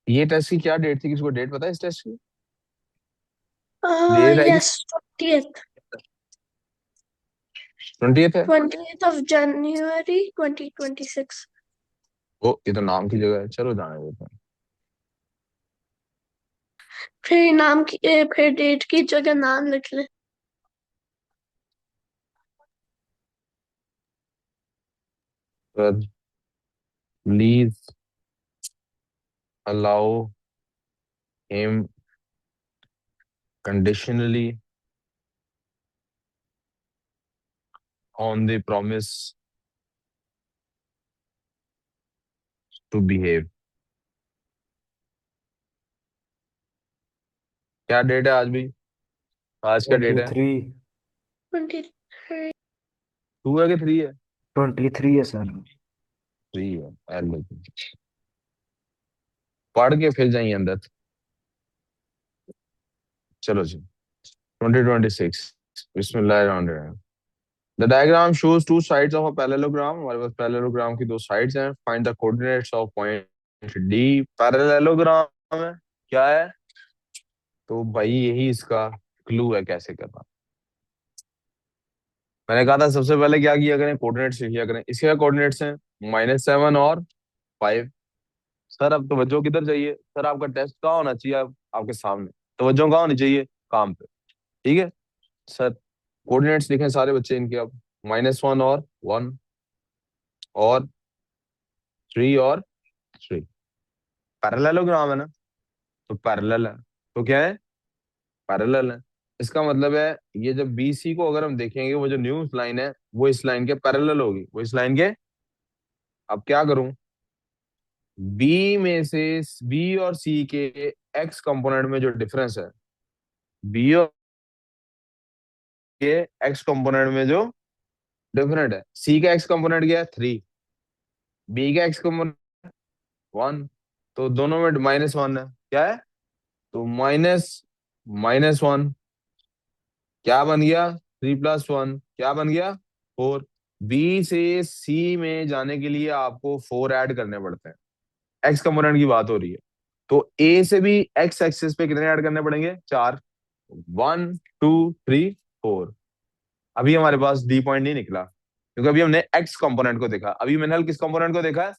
ये टेस्ट की क्या डेट थी, किसको डेट पता है इस टेस्ट की? डेट है कि यस 20th 20th है? 20th of January 2026। ओ, ये तो नाम की जगह है, चलो जाने देते हैं। फिर नाम की फिर डेट की जगह नाम लिख ले। Please allow him conditionally on the promise to behave. क्या डेट है आज भी? आज क्या डेट ट्वेंटी है? थ्री 23। 2 है कि 3 है? 23 है सर। 3 है। पढ़ के फिर जाइए अंदर। चलो जी, 2026। बिस्मिल्लाहिर्रहमानिर्रहीम। The diagram shows two sides of a parallelogram. हमारे पास पैरेललोग्राम की दो साइड्स हैं। Find the coordinates of point D. Parallelogram है, क्या है? तो भाई यही इसका क्लू है कैसे करना। मैंने कहा था सबसे पहले क्या किया करें, कोऑर्डिनेट्स लिखिया करें। इसके कोऑर्डिनेट्स हैं -7 और 5। सर अब तवज्जो किधर चाहिए सर? आपका टेस्ट कहाँ होना चाहिए? आपके सामने तवज्जो कहाँ होनी चाहिए? काम पे। ठीक है सर। कोऑर्डिनेट्स लिखे सारे बच्चे इनके अब। -1 और 1 और 3 और 3। पैरेललोग्राम है ना, तो पैरेलल है। तो क्या है? पैरेलल है। इसका मतलब है ये जब BC को अगर हम देखेंगे, वो जो न्यू लाइन है वो इस लाइन के पैरेलल होगी, वो इस लाइन के। अब क्या करूं? बी में से बी और सी के एक्स कंपोनेंट में जो डिफरेंस है, बी और के एक्स कंपोनेंट में जो डिफरेंट है, सी का एक्स कंपोनेंट क्या है? 3। बी का एक्स कंपोनेंट 1। तो दोनों में -1 है, क्या है? तो -1 क्या बन गया? 3 + 1 क्या बन गया? 4। बी से सी में जाने के लिए आपको 4 ऐड करने पड़ते हैं। एक्स कंपोनेंट की बात हो रही है। तो ए से भी एक्स एक्सिस पे कितने ऐड करने पड़ेंगे? 4। 1 2 3 4। अभी हमारे पास डी पॉइंट नहीं निकला, क्योंकि अभी हमने एक्स कंपोनेंट को देखा। अभी मैंने हल किस कंपोनेंट को देखा है?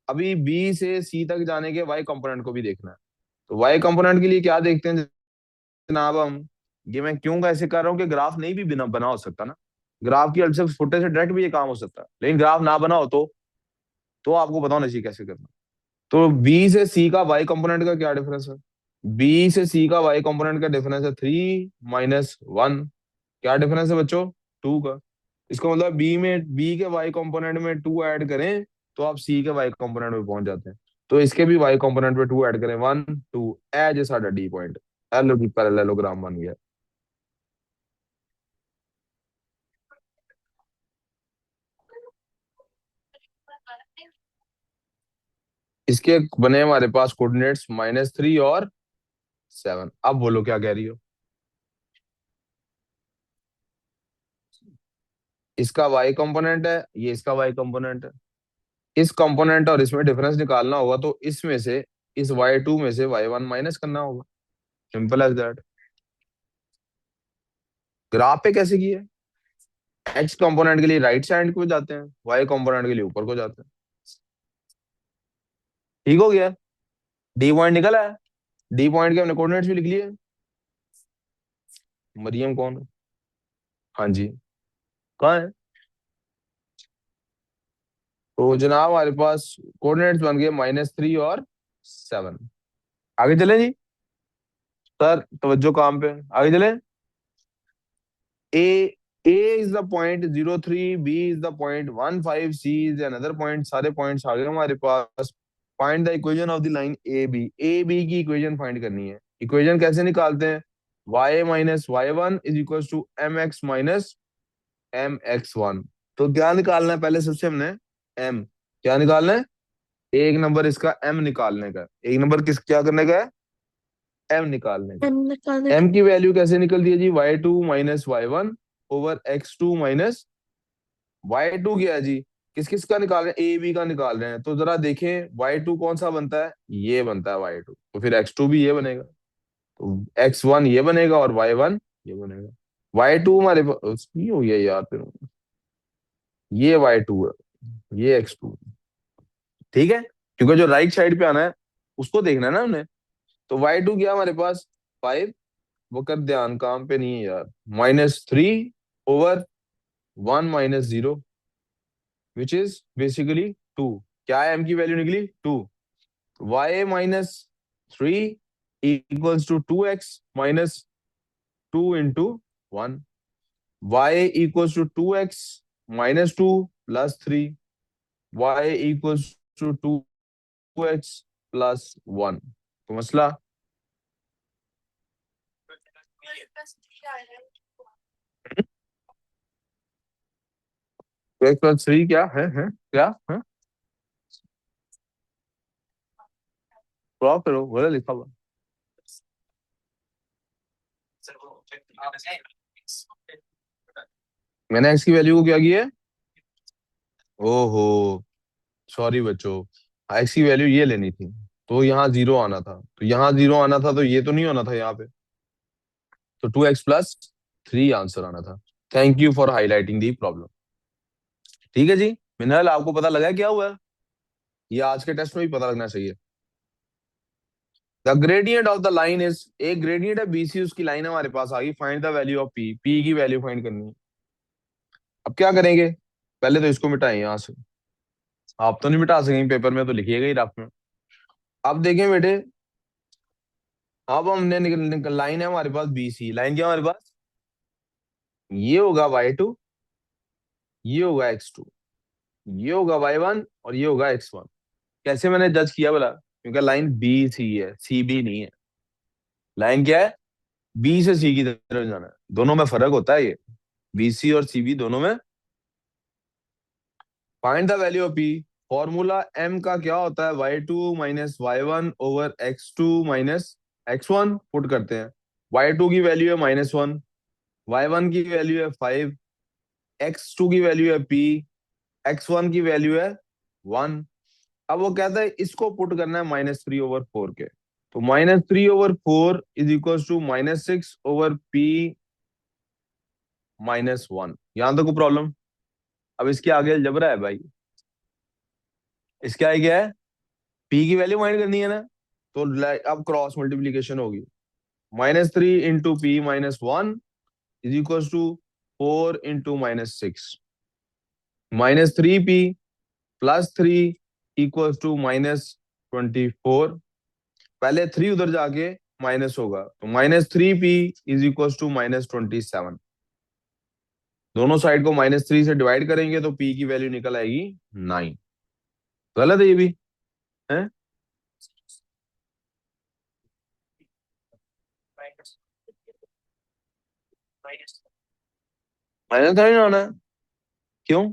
अभी बी से सी तक जाने के वाई कंपोनेंट को भी देखना है। तो वाई कंपोनेंट के लिए क्या देखते हैं जनाब हम? ये मैं क्यों ऐसे कर रहा हूँ कि ग्राफ नहीं भी बिना बना हो सकता ना। ग्राफ की हेल्प से फुटे से डायरेक्ट भी ये काम हो सकता है, लेकिन ग्राफ ना बना हो तो आपको पता होना चाहिए कैसे करना। तो बी से सी का वाई कंपोनेंट का क्या डिफरेंस है? बी से सी का वाई कंपोनेंट का डिफरेंस है 3 - 1। क्या डिफरेंस है बच्चों? 2 का। इसका मतलब बी के वाई कंपोनेंट में 2 ऐड करें तो आप सी के वाई कंपोनेंट में पहुंच जाते हैं। तो इसके भी वाई कंपोनेंट में 2 ऐड करें, 1 2, एज ए साडा डी पॉइंट। एल की पैरेललोग्राम बन गया। इसके बने हमारे पास कोऑर्डिनेट्स -3 और 7। अब बोलो क्या कह रही हो? इसका वाई कंपोनेंट है, ये इसका वाई कंपोनेंट है। इस कंपोनेंट और इसमें डिफरेंस निकालना होगा तो इसमें से इस y2 में से y1 माइनस करना होगा। Simple as that. ग्राफ पे कैसे किए? एक्स कंपोनेंट के लिए राइट साइड को जाते हैं, वाई कंपोनेंट के लिए ऊपर को जाते हैं। ठीक हो गया। डी पॉइंट निकला है। डी पॉइंट के हमने कोऑर्डिनेट्स भी लिख लिए। मरियम कौन है? हाँ जी, कहाँ है? तो जनाब हमारे पास कोऑर्डिनेट्स बन गए -3 और 7। आगे चलें जी। सर तवज्जो काम पे, आगे चलें। A A is the point 03, B is the point 15, C is another point. सारे पॉइंट्स आ गए हमारे पास। Find the equation of the line A B की इक्वेशन फाइंड करनी है। इक्वेशन कैसे निकालते हैं? y - y1 is equal to mx - mx1। तो क्या निकालना है पहले सबसे हमने? m। क्या निकालना है? एक नंबर इसका m निकालने का। एक नंबर किस क्या करने का है? m निकालने का। एम निकालने m की वैल्यू कैसे निकलती है जी? y2 - y1 over x2 - y2 क्या है जी? किस किस का निकाल रहे हैं, ए बी का निकाल रहे हैं, तो जरा देखें y2 कौन सा बनता है, ये बनता है y2, तो फिर x2 भी ये बनेगा, तो x1 ये बनेगा और y1 ये बनेगा। y2 हमारे पास ये हो गया यार, फिर ये y2 है, ये x2, ठीक है, क्योंकि जो राइट साइड पे आना है उसको देखना है ना हमने। तो y2 क्या हमारे पास 5, वो कर ध्यान काम पे नहीं है यार, -3/1 -0, विच इज बेसिकली 2। क्या है m की वैल्यू निकली 2। y-3 equals to 2x -2 × 1, y equals to 2x -2 + 3, y equals to 2x + 1। तो मसला तो x + 3 क्या है क्या है, ड्रॉ करो, बोला लिखा हुआ। मैंने x की वैल्यू को क्या किया है, ओहो सॉरी बच्चों, x की वैल्यू ये लेनी थी, तो यहाँ 0 आना था, तो यहाँ 0 आना था, तो ये तो नहीं होना था यहाँ पे, तो 2x + 3 आंसर आना था। Thank you for highlighting the problem. ठीक है जी, मिनरल आपको पता लगा है क्या हुआ है? ये आज के टेस्ट में भी पता लगना चाहिए। The gradient of the line is, एक ग्रेडियंट है BC, उसकी लाइन हमारे पास आ गई, find the value of P की वैल्यू फाइंड करनी है। अब क्या करेंगे, पहले तो इसको मिटाएं यहाँ से, आप तो नहीं मिटा सकेंगे, पेपर में तो लिखिएगा ही रफ में। अब देखें बेटे, अब हमने लाइन है हमारे पास BC, लाइन क्या है हमारे पास, ये होगा y2, ये होगा x2, ये होगा y1 और ये होगा x1। कैसे मैंने जज किया बोला, क्योंकि लाइन BC है, CB नहीं है। लाइन क्या है, बी से सी की तरफ जाना है, दोनों में फर्क होता है ये, BC और CB दोनों में। Find the value of P, formula M का क्या होता है, y2 - y1/x2 - x1, पुट करते हैं। y2 की वैल्यू है -1, y1 की वैल्यू है 5, x2 की वैल्यू है P, x1 की वैल्यू है 1। अब वो कहता है इसको पुट करना है -3/4 के, तो -3/4 इज इक्वल टू -6/P -1। यहां तक को प्रॉब्लम। अब इसके आगे अलजबरा है भाई, इसके आगे क्या है, P की वैल्यू फाइंड करनी है ना, तो अब क्रॉस मल्टीप्लीकेशन होगी, -3 × P - 1 is equal to 4 × -6, -3P + 3 equal to -24। पहले 3 उधर जाके माइनस होगा, तो -3P इज इक्वल टू -27। दोनों साइड को -3 से डिवाइड करेंगे तो P की वैल्यू निकल आएगी 9। गलत है ये भी है, माइनस थोड़ी ना होना है। क्यों?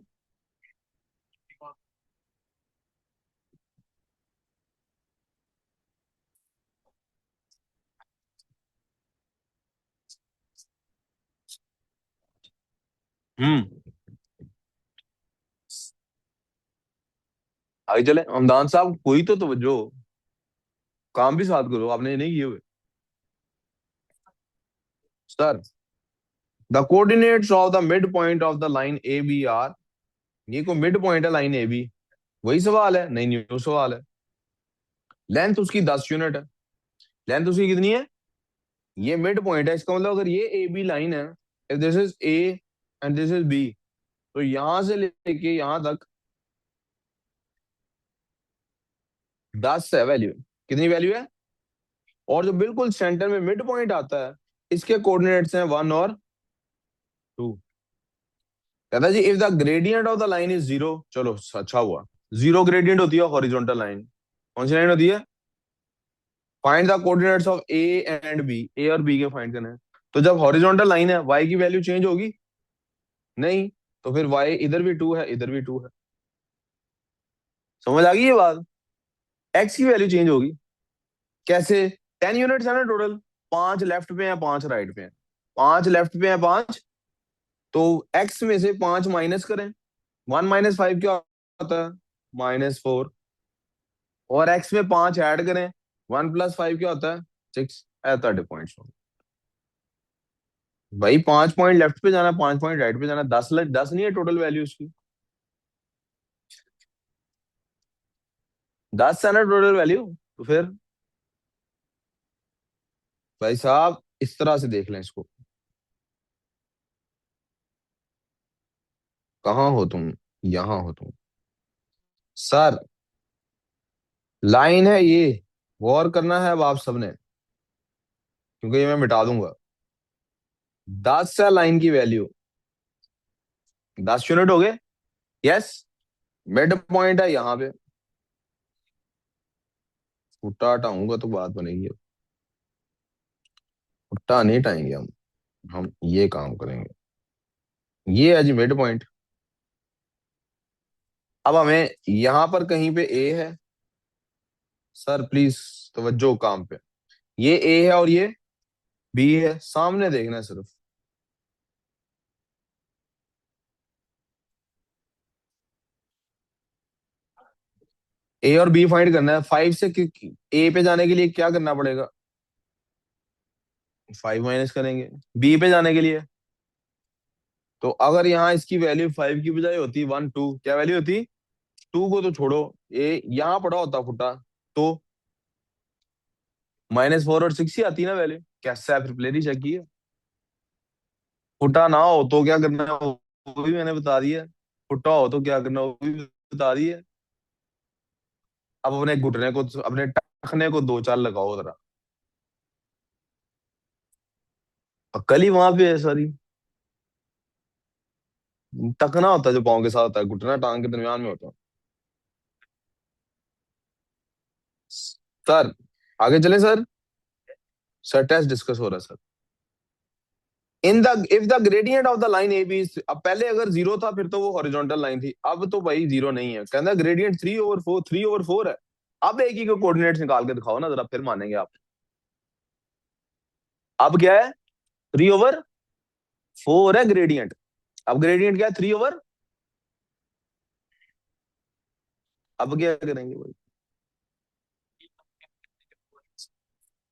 हम्म, आगे चले हमदान साहब, कोई तो तवज्जो, काम भी साथ करो, आपने ये नहीं किए हुए sir. The coordinates of the mid point of the line A B are, ये को मिड पॉइंट है लाइन ए बी, वही सवाल है, नहीं न्यू सवाल है। लेंथ उसकी 10 यूनिट है, लेंथ उसकी कितनी है, ये मिड पॉइंट है, इसका मतलब अगर ये ए बी लाइन है, if this is A and this is B, तो यहां से लेके यहां तक 10 है वैल्यू, कितनी वैल्यू है, और जो बिल्कुल सेंटर में मिड पॉइंट आता है, इसके कोऑर्डिनेट्स हैं 1 और 2। कहता है जी if the gradient of the line is 0, चलो अच्छा हुआ, 0 ग्रेडियंट होती है हॉरिजॉन्टल लाइन, कौन सी लाइन होती है, find the coordinates of A and B, A और बी के फाइंड करना है। तो जब हॉरिजॉन्टल लाइन है, y की वैल्यू चेंज होगी नहीं, तो फिर y इधर भी 2 है, इधर भी 2 है, समझ आ गई ये बात। x की वैल्यू चेंज होगी, कैसे, 10 यूनिट्स है ना टोटल, 5 लेफ्ट पे हैं 5 राइट पे हैं, 5 लेफ्ट पे हैं 5, तो x में से 5 माइनस करें, 1 - 5 क्या होता है? -4। और x में 5 ऐड करें, 1 + 5 क्या होता है? 6। ऐसा पॉइंट भाई, 5 पॉइंट लेफ्ट पे जाना, 5 पॉइंट राइट पे जाना, 10 नहीं है टोटल वैल्यू उसकी? 10 है ना टोटल वैल्यू। तो फिर भाई साहब इस तरह से देख लें इसको। कहाँ हो तुम? यहाँ हो तुम। सर लाइन है ये, गौर करना है अब आप सबने, क्योंकि ये मैं मिटा दूंगा। 10 है लाइन की वैल्यू। 10 यूनिट हो गए। यस। मिड पॉइंट है यहाँ पे। उल्टा हटाऊंगा तो बात बनेगी अब। उल्टा नहीं हटाएंगे हम ये काम करेंगे। ये है जी मिड पॉइंट। अब हमें यहां पर कहीं पे ए है। सर प्लीज तवज्जो काम पे। ये ए है और ये बी है, सामने देखना है सिर्फ। ए और बी फाइंड करना है। 5 से ए पे जाने के लिए क्या करना पड़ेगा? 5 माइनस करेंगे। बी पे जाने के लिए तो अगर यहाँ इसकी वैल्यू 5 की बजाय होती 1 2, क्या वैल्यू होती? 2 को तो छोड़ो, ए यहाँ पड़ा होता फुटा तो -4 और 6 ही आती ना वैल्यू। कैसे है? फिर प्लेन ही चेक किया। फुटा ना हो तो क्या करना है वो भी मैंने बता दिया। फुटा हो तो क्या करना है वो भी बता दिया। अब अपने घुटने को, अपने टखने को दो चार लगाओ जरा। अक्ल ही वहां पे है सारी। टखना होता है जो पाँव के साथ होता है, घुटना टांग के दरमियान में होता है। सर आगे चले सर। सर टेस्ट डिस्कस हो रहा है sir. In the if the gradient of the line A B, अब पहले अगर जीरो था फिर तो वो हॉरिजॉन्टल लाइन थी, अब तो भाई जीरो नहीं है। कहना ग्रेडियंट 3/4, 3/4 है। अब एक ही को कोऑर्डिनेट्स निकाल के दिखाओ ना जरा, फिर मानेंगे आप। अब क्या है? 3/4 है ग्रेडियंट। अब ग्रेडियंट क्या है? 3/। अब क्या करेंगे भाई?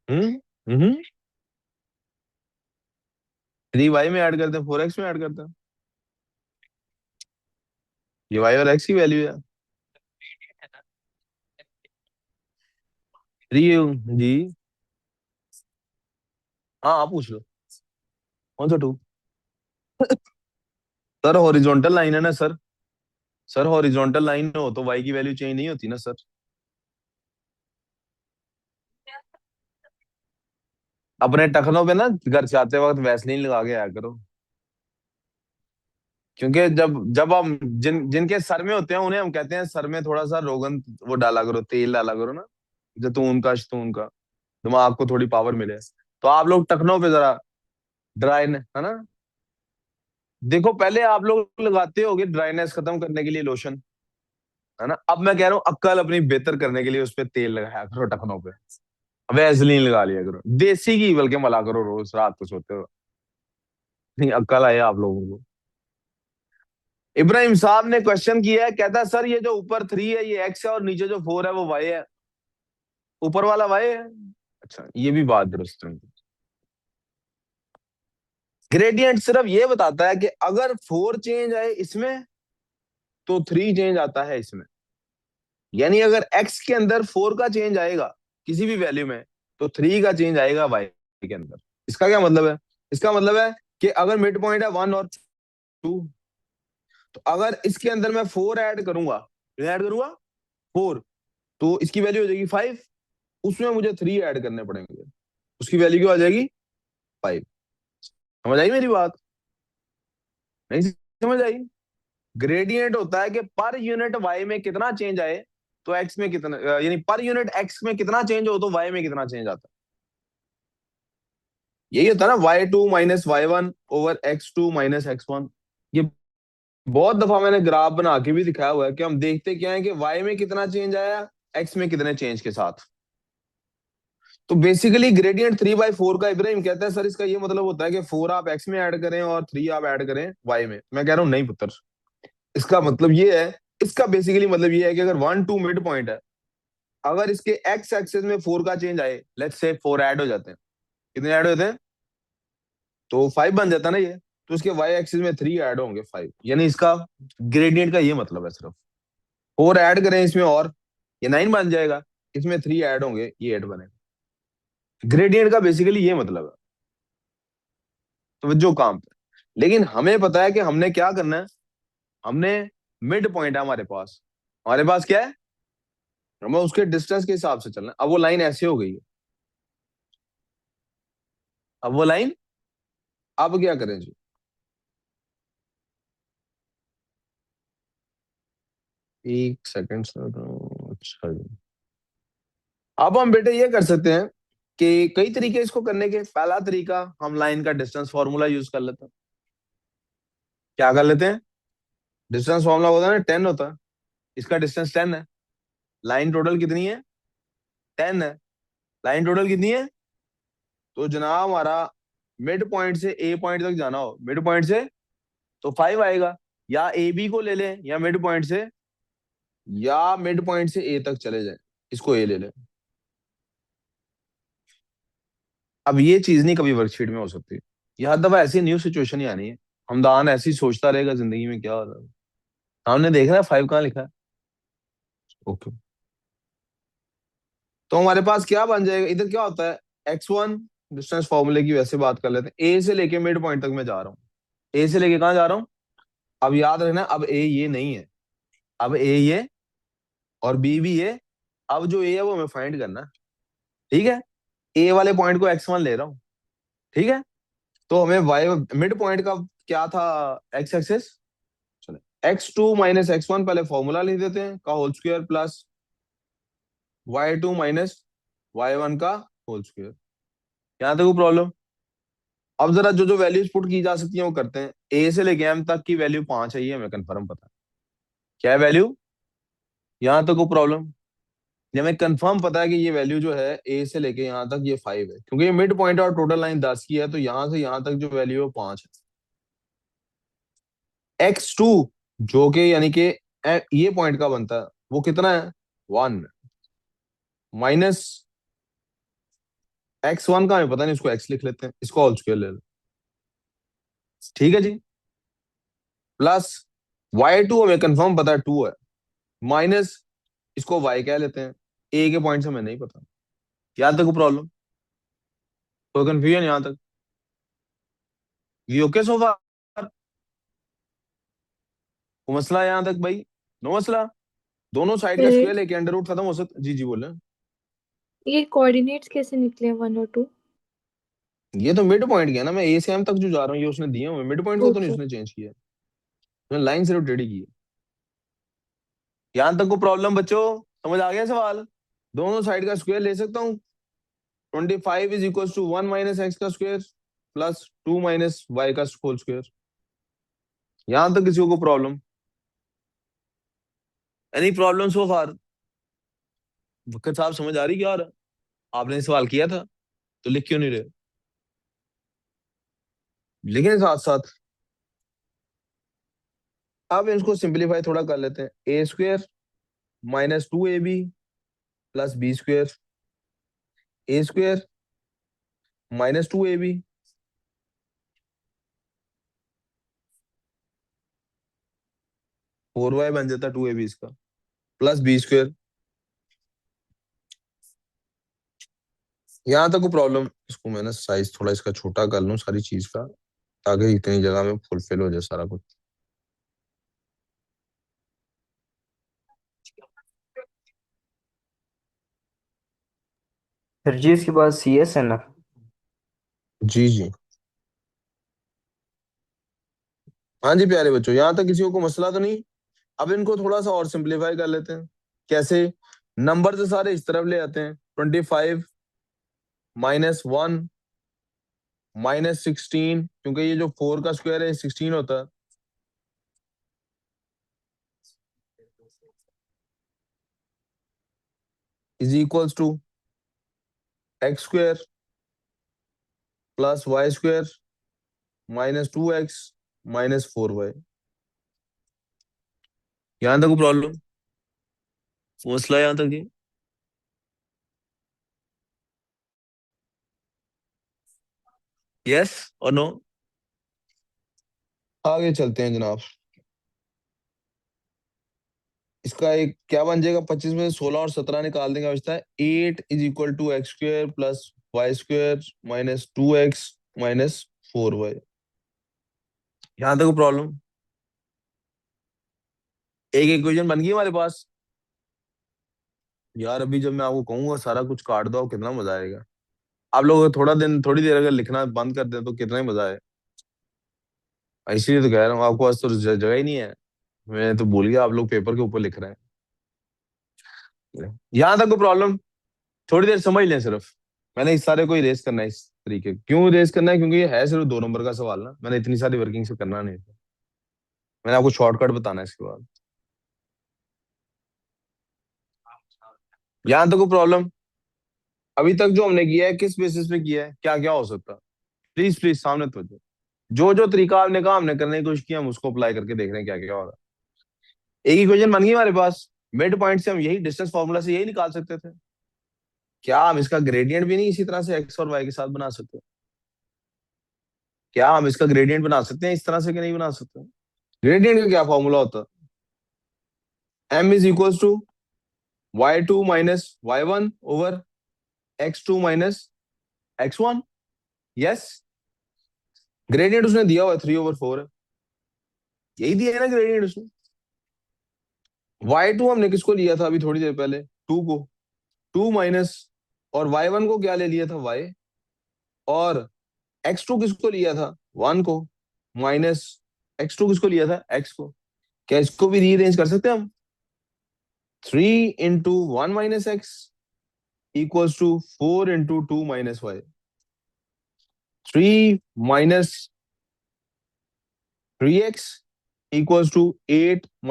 हम्म। हम्म। 3y में ऐड करते हैं, 4x में ऐड करते हैं। ये y और x की वैल्यू है। 3 जी। हाँ आप पूछ लो। कौन सा 2? सर हॉरिजॉन्टल लाइन है ना सर। सर हॉरिजॉन्टल लाइन हो तो y की वैल्यू चेंज नहीं होती ना सर। अपने टखनों पे ना घर से आते वक्त वैसलीन लगा के आया करो। क्योंकि जब जब हम जिनके सर में होते हैं उन्हें हम कहते हैं सर में थोड़ा सा रोगन वो डाला करो, तेल डाला करो ना, जैतून का शतून का, दिमाग को थोड़ी पावर मिले। तो आप लोग टखनों पे जरा ड्राई है ना। देखो पहले आप लोग लगाते होगे ड्राइनेस खत्म करने के लिए लोशन, है ना। अब मैं कह रहा हूँ अक्ल अपनी बेहतर करने के लिए उस पर तेल लगाया करो टखनों पे। वैसलीन लगा लिया करो, देसी घी बल्कि मला करो रोज रात को सोते हो। नहीं अक्ल आए आप लोगों को। इब्राहिम साहब ने क्वेश्चन किया है, कहता है सर ये जो ऊपर 3 है ये एक्स है और नीचे जो 4 है वो वाई है। ऊपर वाला वाई है। अच्छा ये भी बात दुरुस्त है। ग्रेडियंट सिर्फ ये बताता है कि अगर 4 चेंज आए इसमें तो 3 चेंज आता है इसमें। यानी अगर एक्स के अंदर 4 का चेंज आएगा किसी भी वैल्यू में, तो 3 का चेंज आएगा वाई के अंदर। इसका क्या मतलब है? इसका मतलब है कि अगर मिड पॉइंट है 1 और 2, तो अगर इसके अंदर मैं 4 ऐड करूंगा, ऐड करूंगा 4, तो इसकी वैल्यू हो जाएगी 5। उसमें मुझे 3 ऐड करने पड़ेंगे, उसकी वैल्यू क्या हो जाएगी? 5। समझ आई मेरी बात? नहीं समझ आई? ग्रेडियंट होता है कि पर यूनिट वाई में कितना चेंज आए तो एक्स में कितना, यानी पर यूनिट एक्स में कितना चेंज हो तो वाई में कितना चेंज आता है। यही होता है ना, y2 - y1/x2 - x1। ये बहुत दफा मैंने ग्राफ बना के भी दिखाया हुआ है कि हम देखते क्या है कि y में कितना चेंज आया, x में कितने चेंज के साथ। तो बेसिकली ग्रेडियंट 3/4 का, इब्राहिम कहता है सर इसका ये मतलब होता है कि 4 आप x में ऐड करें और 3 आप ऐड करें y में। मैं कह रहा हूं नहीं पुत्र, इसका मतलब ये है इसका बेसिकली मतलब ये है कि अगर 1 2 मिड पॉइंट है, अगर इसके एक्स एक्सेस में 4 का चेंज आए, लेट्स से 4 ऐड हो जाते हैं, कितने ऐड होते हैं, तो 5 बन जाता है ना ये। तो इसके वाई एक्सिस में 3 ऐड होंगे 5, यानी इसका ग्रेडियंट का ये मतलब है सिर्फ। 4 ऐड करें इसमें और ये 9 बन जाएगा, इसमें 3 ऐड होंगे ये 8 बनेगा। ग्रेडियंट का बेसिकली ये मतलब है। तो जो काम पे, लेकिन हमें पता है कि हमने क्या करना है। हमने मिड पॉइंट है हमारे पास क्या है, हमें उसके डिस्टेंस के हिसाब से चलना है। अब वो लाइन ऐसे हो गई है, अब वो लाइन, अब क्या करें जी। एक सेकंड सर, अच्छा जी। अब हम बेटे ये कर सकते हैं कि कई तरीके इसको करने के। पहला तरीका, हम लाइन का डिस्टेंस फॉर्मूला यूज कर लेते हैं। क्या कर लेते हैं, डिस्टेंस फॉर्मूला होता है ना, 10 होता है। इसका डिस्टेंस 10 है, लाइन टोटल कितनी है, 10 है। लाइन टोटल कितनी है, तो जनाब हमारा मिड पॉइंट से ए पॉइंट तक जाना हो, मिड पॉइंट से तो 5 आएगा। या ए बी को ले लें, या मिड पॉइंट से, या मिड पॉइंट से ए तक चले जाएं, इसको ए ले लें। अब ये चीज नहीं कभी वर्कशीट में हो सकती। यह हर दफा ऐसी न्यू सिचुएशन ही आनी है। हमदान ऐसी सोचता रहेगा जिंदगी में क्या हो रहा है। सामने देख रहा है 5 कहाँ लिखा है। ओके, तो हमारे पास क्या बन जाएगा, इधर क्या होता है, x1, डिस्टेंस फॉर्मूले की वैसे बात कर लेते हैं। ए से लेके मिड पॉइंट तक मैं जा रहा हूँ, ए से लेके कहाँ जा रहा हूँ। अब याद रखना, अब ए ये नहीं है, अब ए ये और बी भी ये। अब जो ए है वो हमें फाइंड करना है, ठीक है। ए वाले पॉइंट को x1 ले रहा हूँ, ठीक है। तो हमें वाई मिड पॉइंट का क्या था, एक्स एक्सेस, चले x2 - x1 पहले फॉर्मूला लिख देते हैं, का whole square plus y2 - y1 का होल स्क्वायर। यहाँ तक वो प्रॉब्लम। अब जरा जो जो वैल्यूज पुट की जा सकती हैं वो करते हैं। ए से लेके एम तक की वैल्यू 5 है, ये हमें कंफर्म पता है। क्या है वैल्यू, यहाँ तक वो प्रॉब्लम। ये हमें कंफर्म पता है कि ये वैल्यू जो है ए से लेके यहाँ तक ये 5 है, क्योंकि ये मिड पॉइंट और टोटल लाइन 10 की है, तो यहाँ से यहाँ तक जो वैल्यू है वो 5 है। x2 जो कि यानी कि ये पॉइंट का बनता है, वो कितना है, 1, माइनस x1 का हमें पता नहीं, इसको x लिख लेते हैं, इसको होल स्क्वायर ले लो, ठीक है जी। प्लस y2 हमें कंफर्म पता है 2 है, माइनस इसको y कह लेते हैं, ए के पॉइंट से हमें नहीं पता। यहाँ तक प्रॉब्लम, कोई कंफ्यूजन यहाँ तक, ये ओके सो फार। वो मसला है यहाँ तक भाई, नो मसला। दोनों साइड का फिर स्क्वायर लेके अंडर रूट खत्म हो सकता, जी जी बोले। ये कोऑर्डिनेट्स कैसे निकले 1 और 2? ये तो मिड पॉइंट गया ना, मैं ए से एम तक जो जा रहा हूँ ये उसने दिए हुए, मिड पॉइंट को तो नहीं ओके। उसने चेंज किया, उसने लाइन सिर्फ टेढ़ी की है। यहाँ तक को प्रॉब्लम बच्चों, समझ आ गया सवाल। दोनों साइड का स्क्वायर ले सकता हूँ। 25 = 1 - x का स्क्वायर प्लस 2 - y का होल स्क्वायर। यहाँ तक किसी को प्रॉब्लम, एनी प्रॉब्लम सो फार। वक्त साहब समझ आ रही क्या, और आपने सवाल किया था तो लिख क्यों नहीं रहे, लेकिन साथ साथ अब इसको सिंप्लीफाई थोड़ा कर लेते हैं। a² -2ab plus b², a² -2ab 4y बन जाता 2ab इसका, प्लस b²। यहाँ तक को प्रॉब्लम, इसको मैंने साइज थोड़ा इसका छोटा कर लूं सारी चीज का, ताकि इतनी जगह में फुलफिल हो जाए सारा कुछ। सर जी इसके बाद CS है ना? जी जी, हाँ जी प्यारे बच्चों, यहाँ तक किसी को मसला तो नहीं। अब इनको थोड़ा सा और सिंप्लीफाई कर लेते हैं। कैसे, नंबर से सारे इस तरफ ले आते हैं। 25 -1 -16, क्योंकि ये जो 4 का स्क्वायर है 16 होता है, is equals to x² plus y² -2x -4y। यहाँ तक प्रॉब्लम, मसला यहाँ तक ही। यस और नो। आगे चलते हैं जनाब। इसका एक क्या बन जाएगा, 25 में 16 और 17 निकाल देंगे, बचता है 8 is equal to x square plus y square minus 2x minus 4y। यहां तक प्रॉब्लम। एक इक्वेशन बन गई हमारे पास। यार अभी जब मैं आपको कहूंगा सारा कुछ काट दो, कितना मजा आएगा। आप लोग थोड़ी देर अगर लिखना बंद कर दें तो कितना ही मजा आए। इसीलिए तो कह रहा हूँ आपको, आज तो जगह ही नहीं है। मैं तो भूल गया आप लोग पेपर के ऊपर लिख रहे हैं। यहां तक कोई प्रॉब्लम, थोड़ी देर समझ लें सिर्फ। मैंने इस सारे को इरेज करना है इस तरीके, क्यों इरेज करना है, क्योंकि ये है सिर्फ 2 नंबर का सवाल ना, मैंने इतनी सारी वर्किंग से करना नहीं था। मैंने आपको शॉर्टकट बताना है इसके बाद। यहां तक कोई प्रॉब्लम। अभी तक जो हमने किया है किस बेसिस पे किया है, क्या क्या हो सकता है। प्लीज प्लीज सामने तो जो जो तरीका आपने कहा हमने करने की कोशिश की, हम उसको अप्लाई करके देख रहे हैं क्या क्या हो रहा है। एक इक्वेशन बन गई हमारे पास। मिड पॉइंट से हम यही डिस्टेंस फॉर्मूला से यही निकाल सकते थे। क्या हम इसका ग्रेडियंट भी नहीं इसी तरह से एक्स और वाई के साथ बना सकते? क्या हम इसका ग्रेडियंट बना सकते हैं इस तरह से कि नहीं बना सकते? ग्रेडियंट का क्या फॉर्मूला होता है? m is equal to y2 minus y1 over x2 minus x1। Yes, gradient उसने दिया हुआ है 3/4 है। यही दिया है ना ग्रेडियंट उसने। y2 हमने किसको लिया था अभी थोड़ी देर पहले, 2 को। 2 माइनस, और y1 को क्या ले लिया था, y। और x2 किसको लिया था, 1 को। माइनस x2 किसको लिया था, x को। क्या इसको भी रीअरेंज कर सकते हैं हम? 3 into 1 - x equals to 4 into 2 - y। 3 - 3x equals to 8 -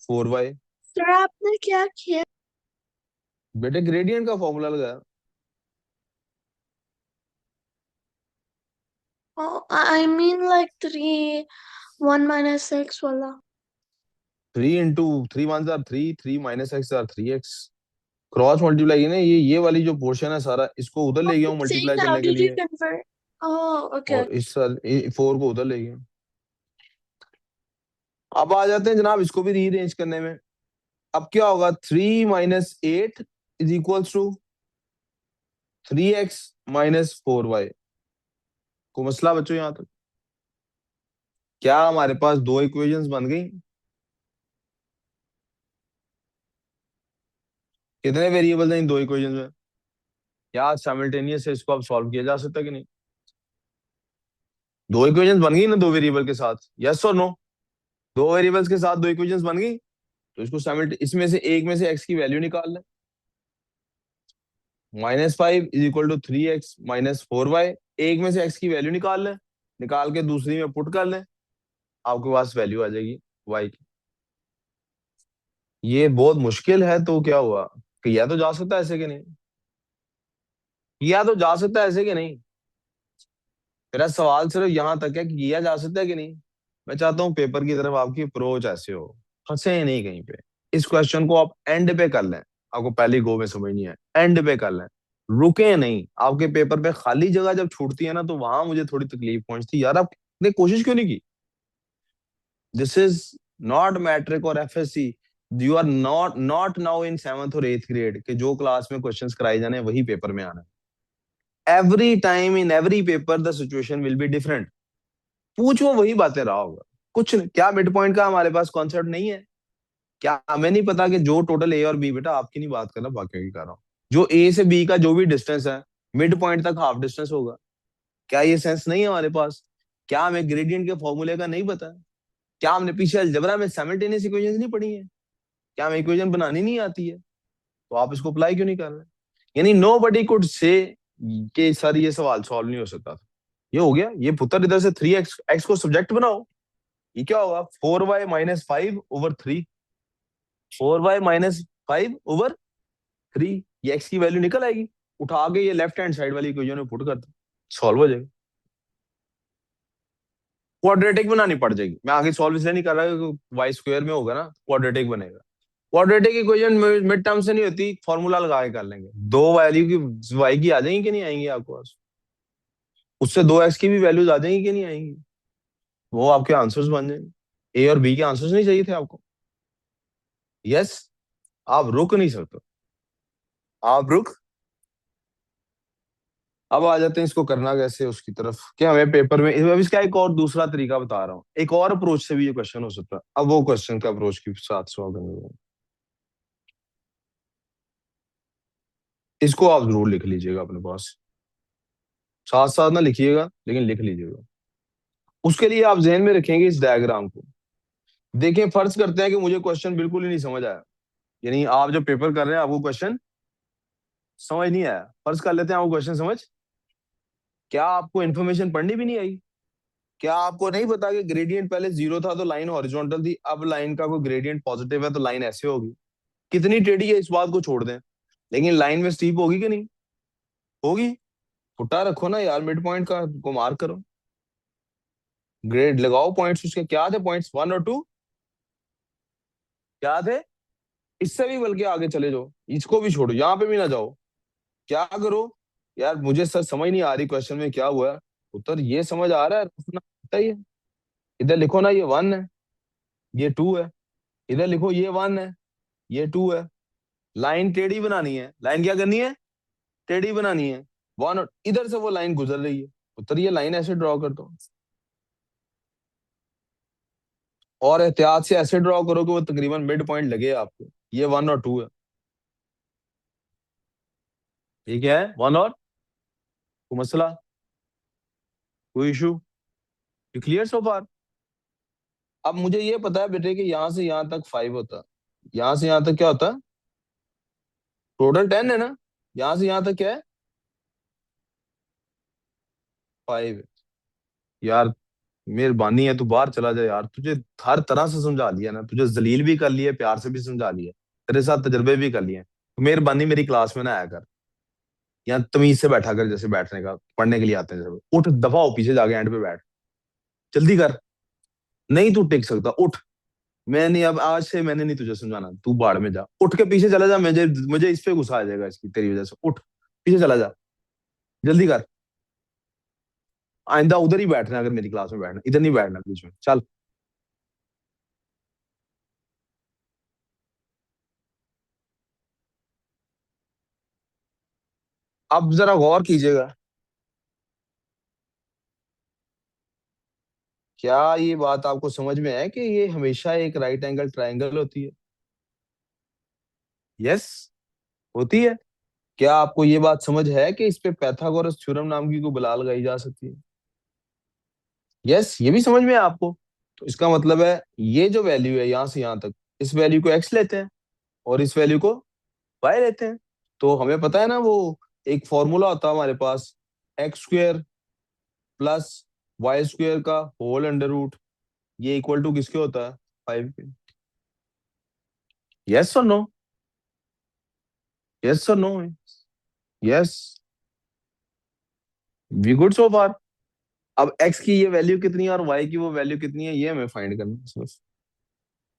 4y। Sir आपने क्या किया? बेटे ग्रेडियंट का फॉर्मूला लगाया। I mean like 3 1 minus x वाला। 3 into 3 1 * 3, 3 - x = 3x। Cross multiply है ना, ये वाली जो पोर्शन है सारा, इसको उधर ले गया हूँ Saying मल्टीप्लाई how करने के did you लिए। convert? Oh, okay. और इस साल 4 को उधर ले गया। अब आ जाते हैं जनाब इसको भी रीअरेंज करने में। अब क्या होगा, 3 - 8 is equal to 3x - 4y। को मसला बच्चों यहां तक? क्या हमारे पास दो इक्वेशंस बन गई? कितने वेरिएबल हैं इन दो इक्वेशंस में? क्या साइमल्टेनियस है, इसको अब सॉल्व किया जा सकता है कि नहीं? दो इक्वेशंस बन गई ना दो वेरिएबल के साथ, यस और नो? दो वेरिएबल्स के साथ दो इक्वेशंस बन गई, तो इसको इसमें से एक में से एक्स की वैल्यू निकाल लें। -5 is equal to 3x - 4y। एक में से एक्स की वैल्यू निकाल लें, निकाल के दूसरी में पुट कर लें, आपके पास वैल्यू आ जाएगी वाई की। ये बहुत मुश्किल है तो क्या हुआ, किया तो जा सकता है ऐसे कि नहीं? किया तो जा सकता है ऐसे कि नहीं? मेरा सवाल सिर्फ यहां तक है कि किया जा सकता है कि नहीं। मैं चाहता हूं पेपर की तरफ आपकी अप्रोच ऐसे हो, फंसे नहीं कहीं पे। इस क्वेश्चन को आप एंड पे कर लें, आपको पहली गो में समझ नहीं है, एंड पे कर लें, रुके नहीं। आपके पेपर पे खाली जगह जब छूटती है ना, तो वहां मुझे थोड़ी तकलीफ पहुंचती, यार आपने कोशिश क्यों नहीं की? दिस इज नॉट मैट्रिक और FSc. You are not now in 7th और 8th ग्रेड के जो क्लास में क्वेश्चंस कराए जाने वही पेपर में आना है। Every time in every paper the situation will be different. पूछ वो वही बातें रहा होगा। कुछ नहीं, क्या मिड पॉइंट का हमारे पास कॉन्सेप्ट नहीं है? क्या हमें नहीं पता कि जो टोटल ए और बी, बेटा आपकी नहीं बात कर रहा, बाकी की कर रहा हूँ, जो ए से बी का जो भी डिस्टेंस है, मिड पॉइंट तक हाफ डिस्टेंस होगा। क्या ये सेंस नहीं है हमारे पास? क्या हमें ग्रेडियंट के फॉर्मूले का नहीं पता है? क्या हमने पीछे अलजेब्रा में साइमल्टेनियस इक्वेशंस नहीं पढ़ी है? क्या हमें इक्वेशन बनानी नहीं आती है? तो आप इसको अप्लाई क्यों नहीं कर रहे? यानी नो बडी कुड से कि सर ये सवाल सॉल्व नहीं हो सकता था। ये हो गया, ये पुत्र इधर से 3x को सब्जेक्ट बनाओ। ये क्या होगा, 4y - 5/3। 4y - 5/3, ये x की वैल्यू निकल आएगी। उठा के ये लेफ्ट हैंड साइड वाली इक्वेशन में पुट कर दो, सॉल्व हो जाएगा। क्वाड्रेटिक बनानी पड़ जाएगी। मैं आगे सॉल्व इसलिए नहीं कर रहा, वाई स्क्वायर में होगा ना, क्वाड्रेटिक बनेगा। क्वाड्रेटिक इक्वेशन मिड टर्म से नहीं होती, फॉर्मूला लगा के कर लेंगे। दो वैल्यू की वाई की आ जाएंगी कि नहीं आएंगी आपके पास, उससे दो एक्स की भी वैल्यूज आ जाएंगी कि नहीं आएंगी, वो आपके आंसर्स बन जाएंगे। ए और बी के आंसर्स नहीं चाहिए थे आपको? यस। आप रुक नहीं सकते, आप रुक। अब आ जाते हैं इसको करना कैसे उसकी तरफ, क्या हमें पेपर में अब इसका एक और दूसरा तरीका बता रहा हूँ, एक और अप्रोच से भी ये क्वेश्चन हो सकता है। अब वो क्वेश्चन का अप्रोच के साथ सॉल्व करेंगे, इसको आप जरूर लिख लीजिएगा अपने पास, साथ साथ ना लिखिएगा लेकिन लिख लीजिएगा। उसके लिए आप जहन में रखेंगे इस डायग्राम को। देखें, फर्ज करते हैं कि मुझे क्वेश्चन बिल्कुल ही नहीं समझ आया, यानी आप जो पेपर कर रहे हैं आपको क्वेश्चन समझ नहीं आया। फर्ज कर लेते हैं आपको क्वेश्चन समझ, क्या आपको इन्फॉर्मेशन पढ़नी भी नहीं आई? क्या आपको नहीं पता कि ग्रेडियंट पहले जीरो था तो लाइन हॉरिजॉन्टल थी, अब लाइन का कोई ग्रेडियंट पॉजिटिव है तो लाइन ऐसे होगी? कितनी टेढ़ी है इस बात को छोड़ दें, लेकिन लाइन में स्टीप होगी कि नहीं होगी? फुटा रखो ना यार, मिड पॉइंट का को मार्क करो, ग्रेड लगाओ, पॉइंट्स उसके क्या थे, पॉइंट्स 1 और 2 क्या थे? इससे भी बल्कि आगे चले जाओ, इसको भी छोड़ो, यहाँ पे भी ना जाओ। क्या करो यार, मुझे सर समझ नहीं आ रही क्वेश्चन में क्या हुआ है, उत्तर ये समझ आ रहा है, अपना पता ही है। इधर लिखो ना, ये 1 है, ये 2 है, इधर लिखो ये 1 है, ये 2 है। लाइन टेढ़ी बनानी है, लाइन क्या करनी है, टेढ़ी बनानी है। वन और इधर से वो लाइन गुजर रही है, उत्तर ये लाइन ऐसे ड्रॉ कर दो, और एहतियात से ऐसे ड्रॉ करो कि वो तकरीबन मिड पॉइंट लगे आपको। ये 1 और 2 है, ठीक है, 1 और कोई मसला, कोई issue, you clear so far? अब मुझे ये पता है बेटे कि यहां से यहां तक 5 होता है, यहां से यहां तक क्या होता है, टोटल 10 है ना, यहां से यहां तक क्या है, 5। यार मेहरबानी है, तू बाहर चला जा यार, तुझे हर तरह से समझा लिया ना, तुझे जलील भी कर लिया, प्यार से भी समझा लिया, तेरे साथ तजर्बे भी कर लिए, तो मेहरबानी मेरी क्लास में ना आया कर, यहाँ तमीज से बैठा कर, जैसे बैठने का पढ़ने के लिए आते हैं जैसे, उठ दफा हो पीछे जाके एंड पे बैठ, जल्दी कर, नहीं तू टिक सकता, उठ। मैं नहीं, अब आज से मैंने नहीं तुझे समझाना, तू बाढ़ में जा, उठ के पीछे चला जा, मुझे मुझे इस पे गुस्सा आ जाएगा इसकी तेरी वजह से, उठ पीछे चला जा, जल्दी कर। आइंदा उधर ही बैठना, अगर मेरी क्लास में बैठना, इधर नहीं बैठना बीच में, चल। अब जरा गौर कीजिएगा, क्या ये बात आपको समझ में है कि ये हमेशा एक राइट एंगल ट्रायंगल होती है? यस, होती है। क्या आपको ये बात समझ है कि इस पे पैथागोरस थ्योरम नाम की कोई बला लगाई जा सकती है? यस, ये भी समझ में है आपको। तो इसका मतलब है ये जो वैल्यू है यहां से यहां तक, इस वैल्यू को एक्स लेते हैं और इस वैल्यू को वाई लेते हैं। तो हमें पता है ना, वो एक फॉर्मूला होता है हमारे पास, x² प्लस वाई स्क्वेयर का होल अंडर रूट, ये इक्वल टू किसके होता है, 5 के। यस और नो, यस और no, yes, we good so far. अब x की ये वैल्यू कितनी है और y की वो वैल्यू कितनी है, ये हमें फाइंड करना है सिर्फ।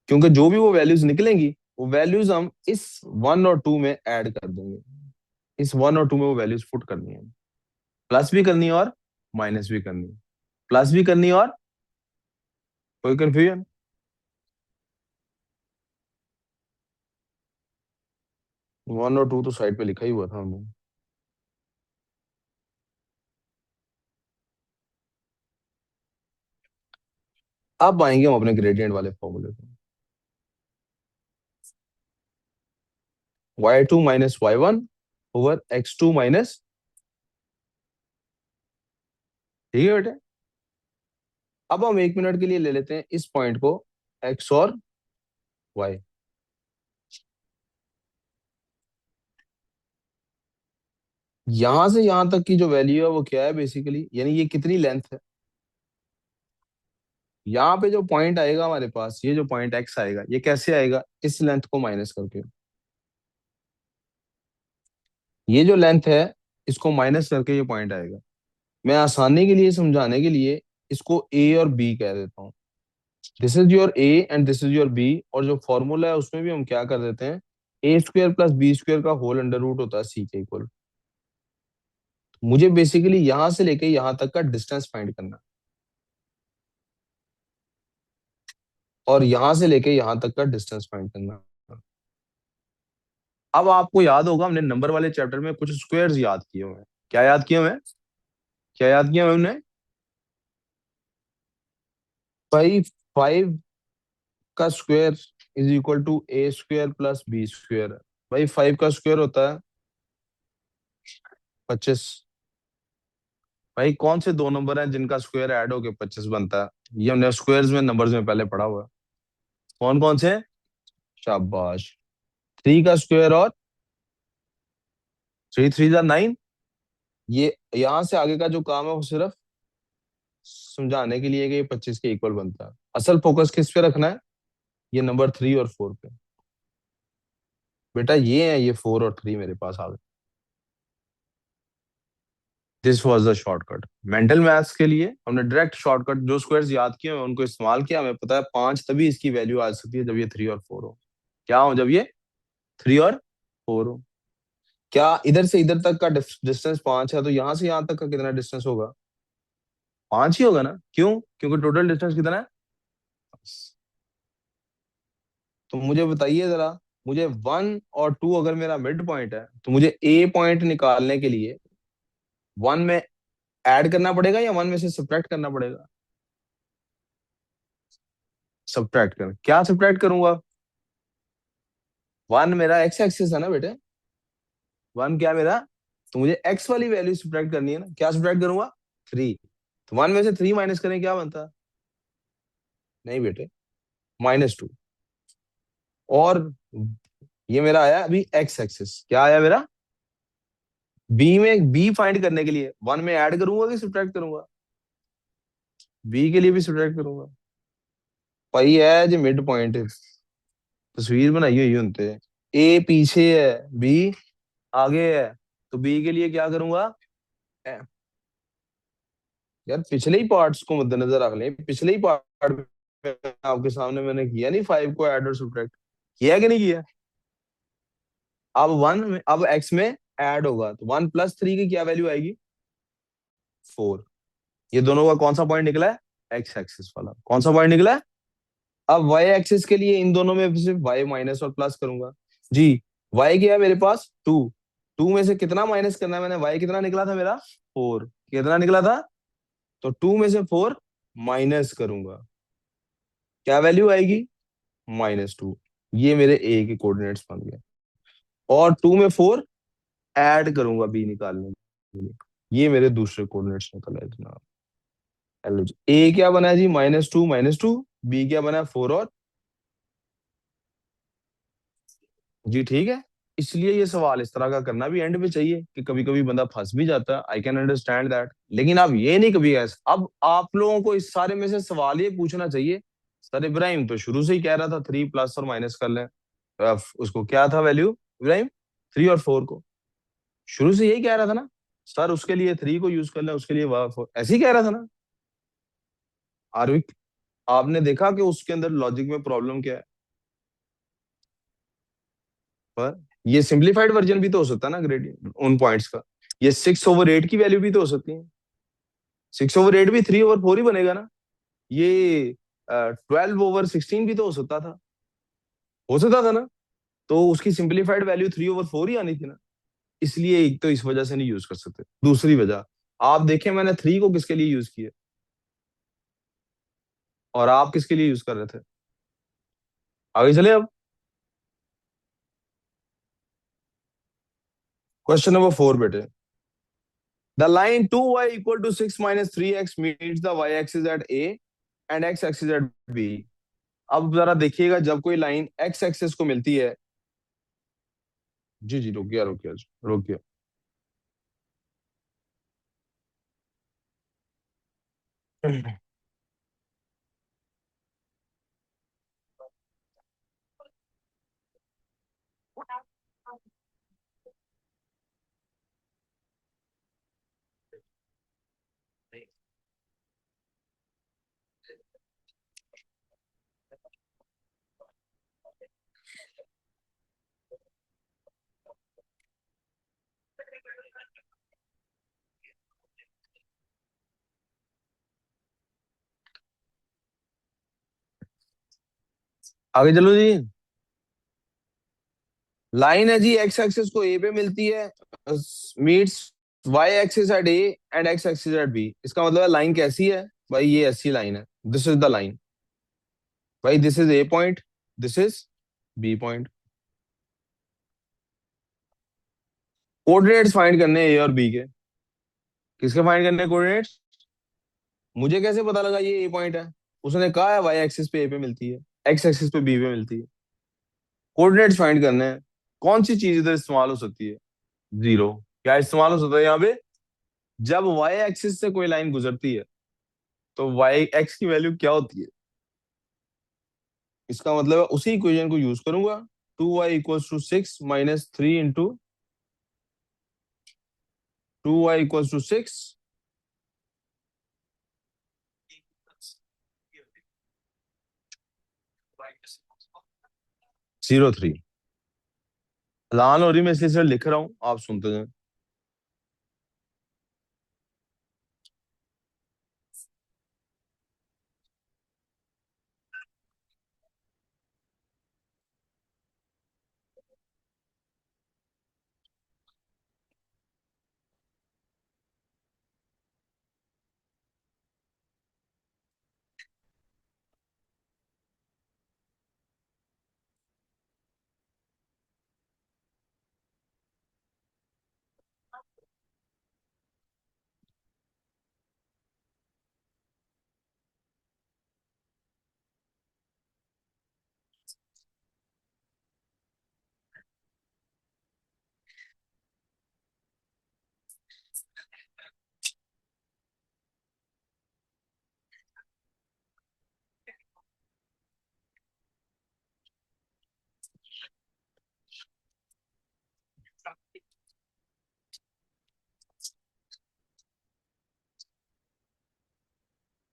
क्योंकि जो भी वो वैल्यूज निकलेंगी, वो वैल्यूज हम इस 1 और 2 में ऐड कर देंगे, इस 1 और 2 में वो वैल्यूज पुट करनी है, प्लस भी करनी है और माइनस भी करनी है, प्लस भी करनी है और, कोई कंफ्यूजन? 1 और 2 तो साइड पे लिखा ही हुआ था हमने। अब आएंगे हम अपने ग्रेडियंट वाले फॉर्मूले पे, y2 minus y1 over x2 minus, ठीक है बेटे। अब हम 1 मिनट के लिए ले लेते हैं इस पॉइंट को x और y, यहां से यहां तक की जो वैल्यू है वो क्या है बेसिकली, यानी ये कितनी लेंथ है, यहाँ पे जो पॉइंट आएगा हमारे पास, ये जो पॉइंट x आएगा, ये कैसे आएगा, इस लेंथ को माइनस करके, ये जो लेंथ है इसको माइनस करके ये पॉइंट आएगा। मैं आसानी के लिए समझाने के लिए इसको ए और बी कह देता हूँ। This is your A and this is your B, और जो फॉर्मूला है उसमें भी हम क्या कर देते हैं, ए स्क्वायर प्लस बी स्क्वायर का होल अंडर रूट होता है सी के इक्वल। मुझे बेसिकली यहां से लेके यहां तक का डिस्टेंस फाइंड करना है, और यहां से लेके यहां तक का डिस्टेंस फाइंड करना है। अब आपको याद होगा हमने नंबर वाले चैप्टर में कुछ स्क्वायर्स याद किए हुए हैं। क्या याद किए हुए हैं? क्या याद किया हुआ है हमने? भाई 5 का square is equal to a square plus b square. भाई 5 का स्क्वायर होता है 25। भाई कौन से दो नंबर हैं जिनका स्क्वायर ऐड होके 25 बनता है? ये हमने स्क्वायर्स में नंबर्स में पहले पढ़ा हुआ है। कौन कौन से? शाबाश। 3 का स्क्वायर और 3 3 जा 9। ये यहां से आगे का जो काम है वो सिर्फ समझाने के लिए कि ये 25 के इक्वल बनता है। असल फोकस किस पे रखना है? ये नंबर 3 और 4 पे। बेटा ये है, ये 4 और 3 मेरे पास आ गए। This was the shortcut. Mental maths के लिए हमने डायरेक्ट शॉर्टकट जो स्क्वायर्स याद किए हैं उनको इस्तेमाल किया। हमें पता है 5 तभी इसकी वैल्यू आ सकती है जब ये 3 और 4 हो। क्या हो? जब ये 3 और 4 हो। क्या इधर से इधर तक का डिस्टेंस 5 है, तो यहां से यहां तक का कितना डिस्टेंस होगा? 5 ही होगा ना? क्यों? क्योंकि टोटल डिस्टेंस कितना है? तो मुझे बताइए जरा, मुझे 1 और 2 अगर मेरा मिड पॉइंट है तो मुझे ए पॉइंट निकालने के लिए 1 में ऐड करना पड़ेगा या 1 में से सब्ट्रैक्ट करना पड़ेगा? सब्ट्रैक्ट कर। क्या सब्ट्रैक्ट करूंगा? 1 मेरा एक्स एक्सिस है ना बेटे। 1 क्या मेरा? तो मुझे एक्स वाली वैल्यू सब्ट्रैक्ट करनी है ना। क्या सब्ट्रैक्ट करूंगा? 3। तो 1 में से 3 माइनस करें, क्या बनता? नहीं बेटे, -2। और ये मेरा आया अभी एक्स एक्सिस। क्या आया मेरा? बी में बी फाइंड करने के लिए 1 में ऐड करूंगा कि सब्ट्रैक्ट करूंगा? बी के लिए भी सब्ट्रैक्ट करूंगा। पाई है जो मिड पॉइंट है, तस्वीर बनाई हुई उनते। ए पीछे है, बी आगे है, तो बी के लिए क्या करूंगा? ए- यार पिछले ही पार्ट्स को मद्देनजर रख लें। पिछले ही पार्ट में आपके सामने मैंने किया नहीं 5 को ऐड और सब्ट्रैक्ट, किया कि नहीं किया? अब 1 में, अब एक्स में ऐड होगा तो 1 प्लस 3 की क्या वैल्यू आएगी? 4। ये दोनों का कौन सा पॉइंट निकला है? एक्स एक्सिस वाला। कौन सा पॉइंट निकला है? अब वाई एक्सिस के लिए इन दोनों में सिर्फ वाई माइनस और प्लस करूंगा। जी, वाई क्या है मेरे पास? 2। 2 में से कितना माइनस करना है मैंने? वाई कितना निकला था मेरा? 4। कितना निकला था? तो 2 में से 4 माइनस करूंगा, क्या वैल्यू आएगी? -2। ये मेरे ए के कोऑर्डिनेट्स बन गए। और 2 में 4 ऐड करूंगा बी निकालने के लिए, ये मेरे दूसरे कोऑर्डिनेट्स निकल आए जनाब। हेलो जी, ए क्या बना है जी? -2 -2। बी क्या बना है? 4 और। जी ठीक है। इसलिए ये सवाल इस तरह का करना भी एंड में चाहिए कि कभी कभी बंदा फंस भी जाता है। I can understand that. लेकिन अब ये नहीं कभी ऐसा, अब आप लोगों को इस सारे में से सवाल ये पूछना चाहिए, सर इब्राहिम तो शुरू से ही कह रहा था 3 प्लस और माइनस कर लें। उसको क्या था वैल्यू इब्राहिम? 3 और 4 को शुरू से यही कह रहा था ना, सर उसके लिए 3 को यूज कर लें, उसके लिए 4। ऐसे ही कह रहा था ना आरविक? आपने देखा कि उसके अंदर लॉजिक में प्रॉब्लम क्या है? पर ये सिंप्लीफाइड वर्जन भी तो हो सकता है ना ग्रेडियंट उन पॉइंट्स का। ये 6/8 की वैल्यू भी तो हो सकती है। 6/8 भी 3/4 ही बनेगा ना। ये 12/16 भी तो हो सकता था ना। तो उसकी सिंप्लीफाइड वैल्यू 3/4 ही आनी थी ना। इसलिए एक तो इस वजह से नहीं यूज कर सकते। दूसरी वजह, आप देखें मैंने 3 को किसके लिए यूज किया और आप किसके लिए यूज कर रहे थे? आगे चले अब। क्वेश्चन नंबर 4 बेटे। The line 2y equal to 6 minus 3x meets the y-axis at A and x-axis at B. अब जरा देखिएगा, जब कोई लाइन x एक्सिस को मिलती है। जी जी, रुक गया रुक गया रुक गया। आगे चलो जी। लाइन है जी, एक्स एक्सिस को ए पे मिलती है, meets y axis at A and x axis at B. इसका मतलब है लाइन कैसी है भाई, ये ऐसी लाइन है, दिस इज द लाइन भाई, this is A point, this is B point. Coordinates find करने हैं ए और बी के। किसके फाइंड करने हैं कोऑर्डिनेट्स? मुझे कैसे पता लगा ये ए पॉइंट है? उसने कहा है वाई एक्सिस पे ए पे मिलती है, एक्स एक्सिस पे बी पे मिलती है। कोऑर्डिनेट्स फाइंड करने हैं। कौन सी चीज इधर इस्तेमाल हो सकती है? जीरो। क्या इस्तेमाल हो सकता है यहाँ पे? जब वाई एक्सिस से कोई लाइन गुजरती है तो वाई एक्स की वैल्यू क्या होती है? इसका मतलब है उसी इक्वेशन को यूज करूंगा। 2y = 6 - 3 into 2y = 6 0 3। लान हो रही, मैं इसलिए सिर्फ लिख रहा हूं, आप सुनते जाए।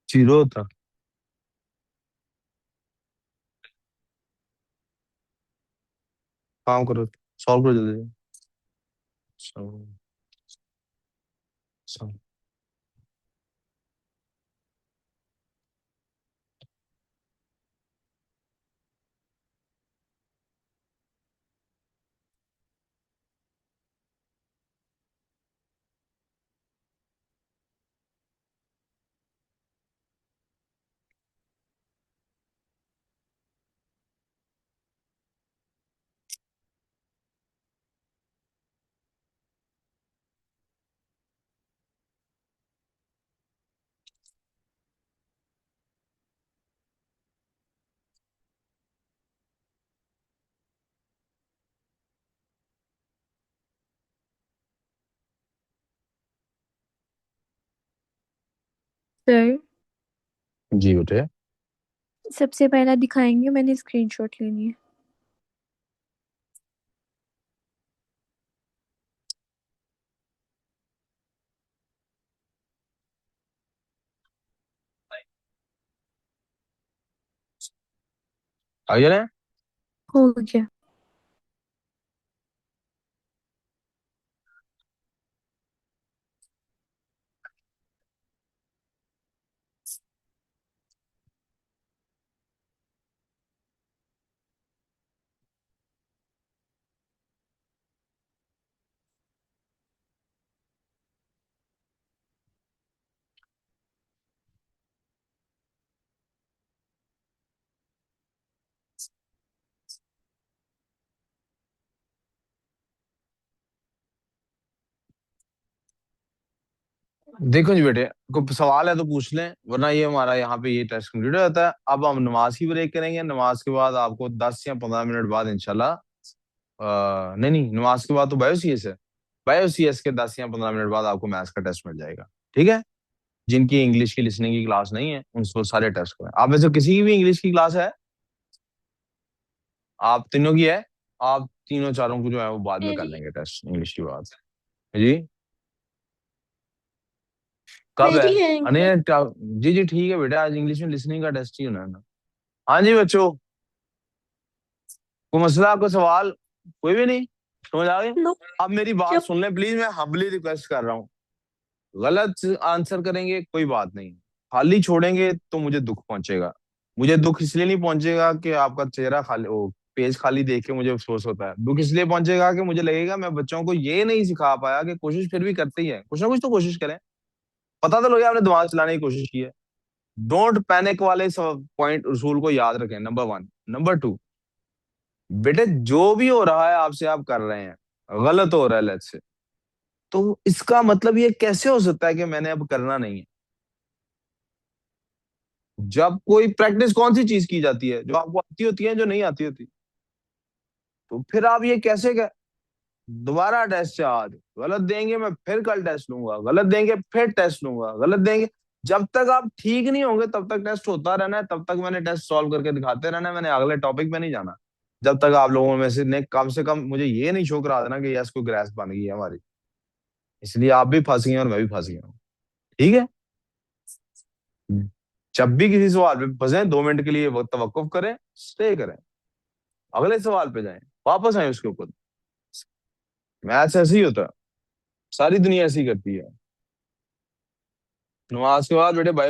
जीरो था। काम करो, सॉल्व करो जल्दी। Solve, solve. सर, जी बेटे। सबसे पहला दिखाएंगे, मैंने स्क्रीनशॉट लेनी है। आगे ना। हो गया। देखो जी बेटे, कोई सवाल है तो पूछ लें, वरना ये हमारा यहाँ पे ये टेस्ट कंप्लीट हो जाता है। अब हम नमाज की ब्रेक करेंगे। नमाज के बाद आपको 10 या 15 मिनट बाद इंशाल्लाह, नहीं नहीं, नमाज के बाद तो बायो सी एस है। बायो सी एस के 10 या 15 मिनट बाद आपको मैथ्स का टेस्ट मिल जाएगा। ठीक है? जिनकी इंग्लिश की लिसनिंग की क्लास नहीं है उनको सारे टेस्ट करें। आप में से किसी की भी इंग्लिश की क्लास है? आप तीनों की है? आप तीनों चारों को जो है वो बाद में कर मेरी लेंगे टेस्ट इंग्लिश की बात। जी, कब है? मेरी है अने इंग्लिश। जी जी ठीक है बेटा, आज इंग्लिश में लिसनिंग का टेस्ट ही होना है ना। हाँ जी बच्चों, कोई मसला, आपका सवाल? कोई भी नहीं? समझ आ गई? नो। अब मेरी बात जब सुन लें प्लीज, मैं हम्बली रिक्वेस्ट कर रहा हूँ। गलत आंसर करेंगे कोई बात नहीं, खाली छोड़ेंगे तो मुझे दुख पहुंचेगा। मुझे दुख इसलिए नहीं पहुंचेगा कि आपका चेहरा खाली, ओ पेज खाली देख के मुझे अफसोस होता है। दुख इसलिए पहुंचेगा कि मुझे लगेगा मैं बच्चों को ये नहीं सिखा पाया कि कोशिश फिर भी करते ही है, कुछ ना कुछ तो कोशिश करें। पता तो लगे आपने दिमाग चलाने की कोशिश की है। डोंट पैनिक वाले सब पॉइंट उसूल को याद रखें, नंबर 1। नंबर 2, बेटे जो भी हो रहा है आपसे आप कर रहे हैं, गलत हो रहा है लेट्स से, तो इसका मतलब ये कैसे हो सकता है कि मैंने अब करना नहीं है? जब कोई प्रैक्टिस कौन सी चीज की जाती है? जो आपको आती होती है, जो नहीं आती होती। तो फिर आप ये कैसे कह, दोबारा टेस्ट है आज, गलत देंगे मैं फिर कल टेस्ट लूंगा, गलत देंगे फिर टेस्ट लूंगा, गलत देंगे। जब तक आप ठीक नहीं होंगे तब तक टेस्ट होता रहना है, तब तक मैंने टेस्ट सॉल्व करके दिखाते रहना है, मैंने अगले टॉपिक पे नहीं जाना। जब तक आप लोगों में से कम मुझे ये नहीं शो करा देना कि यस कोई ग्रेस बन गई है हमारी। इसलिए आप भी फंस गए और मैं भी फंस गया हूँ। ठीक है? जब भी किसी सवाल पे फंसे 2 मिनट के लिए वक्त तवक्कुफ करें, स्टे करें, अगले सवाल पे जाएं, वापस आए उसके ऊपर। मैथ्स ऐसे ही होता है, सारी दुनिया ऐसी करती है। नमाज के बाद बेटे भाई